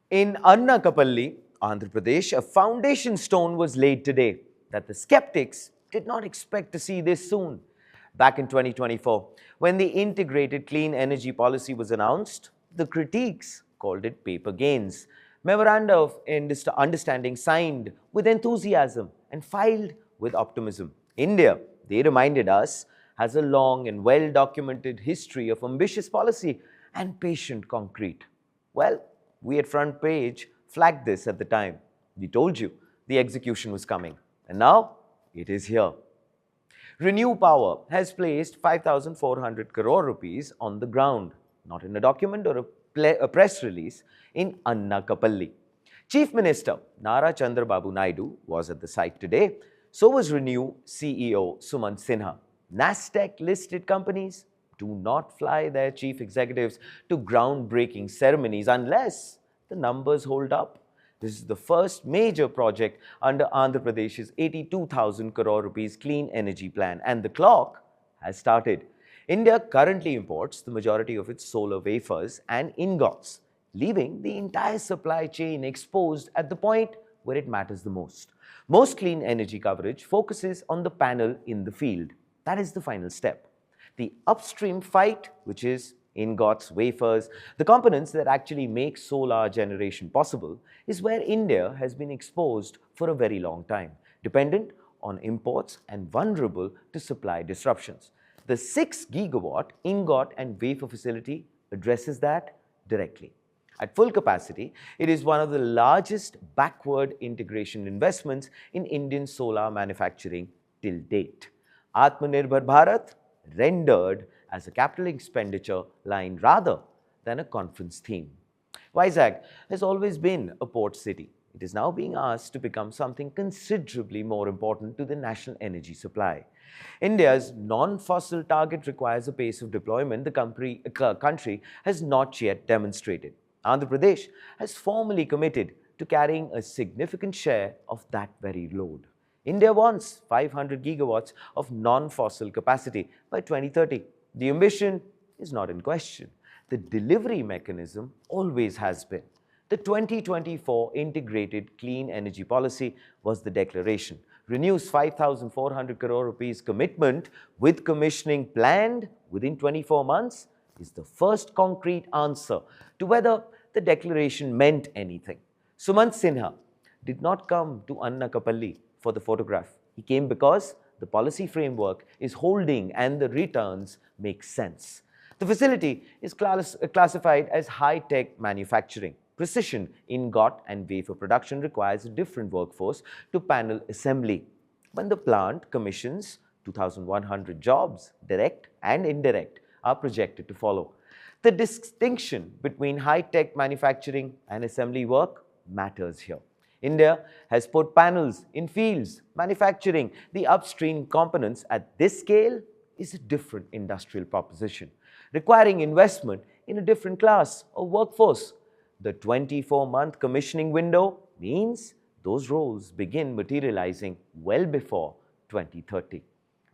In Anna Kapalli, Andhra Pradesh, a foundation stone was laid today that the skeptics did not expect to see this soon. Back in 2024, when the integrated clean energy policy was announced, the critiques called it paper gains. Memoranda of understanding signed with enthusiasm and filed with optimism. India, they reminded us, has a long and well documented history of ambitious policy and patient concrete. Well, we at Front Page flagged this at the time. We told you the execution was coming, and now it is here. Renew Power has placed 5,400 crore rupees on the ground, not in a document or a press release, in Anna Kapalli. Chief Minister Nara Chandrababu Naidu was at the site today. So was Renew CEO Sumant Sinha. Nasdaq listed companies do not fly their chief executives to groundbreaking ceremonies unless the numbers hold up. This is the first major project under Andhra Pradesh's 82,000 crore rupees clean energy plan, and the clock has started. India currently imports the majority of its solar wafers and ingots, leaving the entire supply chain exposed at the point where it matters the most. Most clean energy coverage focuses on the panel in the field. That is the final step. The upstream fight, which is ingots, wafers, the components that actually make solar generation possible, is where India has been exposed for a very long time, dependent on imports and vulnerable to supply disruptions. The 6 gigawatt ingot and wafer facility addresses that directly. At full capacity, it is one of the largest backward integration investments in Indian solar manufacturing till date. Atmanirbhar Bharat rendered as a capital expenditure line rather than a conference theme. Vizag has always been a port city. It is now being asked to become something considerably more important to the national energy supply. India's non-fossil target requires a pace of deployment the country has not yet demonstrated. Andhra Pradesh has formally committed to carrying a significant share of that very load. India wants 500 gigawatts of non-fossil capacity by 2030. The ambition is not in question. The delivery mechanism always has been. The 2024 Integrated Clean Energy Policy was the declaration. Renew's 5,400 crore rupees commitment with commissioning planned within 24 months is the first concrete answer to whether the declaration meant anything. Sumant Sinha did not come to Anna Kapalli for the photograph. He came because the policy framework is holding and the returns make sense. The facility is classified as high-tech manufacturing. Precision ingot and wafer production requires a different workforce to panel assembly. When the plant commissions, 2,100 jobs, direct and indirect, are projected to follow. The distinction between high-tech manufacturing and assembly work matters here. India has put panels in fields. Manufacturing the upstream components at this scale is a different industrial proposition, requiring investment in a different class of workforce. The 24-month commissioning window means those roles begin materializing well before 2030.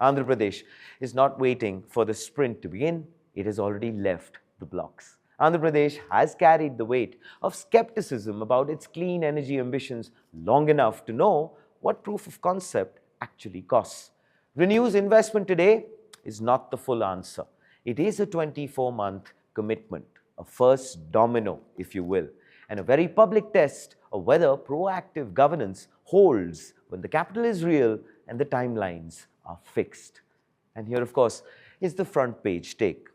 Andhra Pradesh is not waiting for the sprint to begin. It has already left the blocks. Andhra Pradesh has carried the weight of skepticism about its clean energy ambitions long enough to know what proof of concept actually costs. Renew's investment today is not the full answer. It is a 24-month commitment, a first domino, if you will, and a very public test of whether proactive governance holds when the capital is real and the timelines are fixed. And here, of course, is the front page take.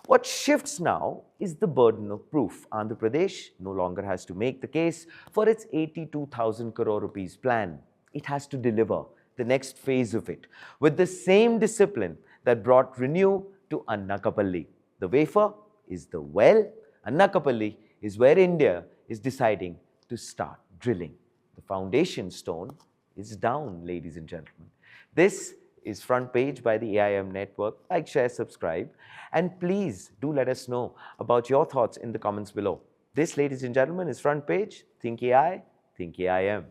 What shifts now is the burden of proof. Andhra Pradesh no longer has to make the case for its 82,000 crore rupees plan. It has to deliver the next phase of it with the same discipline that brought Renew to Anna Kapalli. The wafer is the well. Anna Kapalli is where India is deciding to start drilling. The foundation stone is down, ladies and gentlemen. This is Front Page by the AIM Network. Like, share, subscribe, and please do let us know about your thoughts in the comments below. This, ladies and gentlemen, is Front Page. Think AI, think AIM.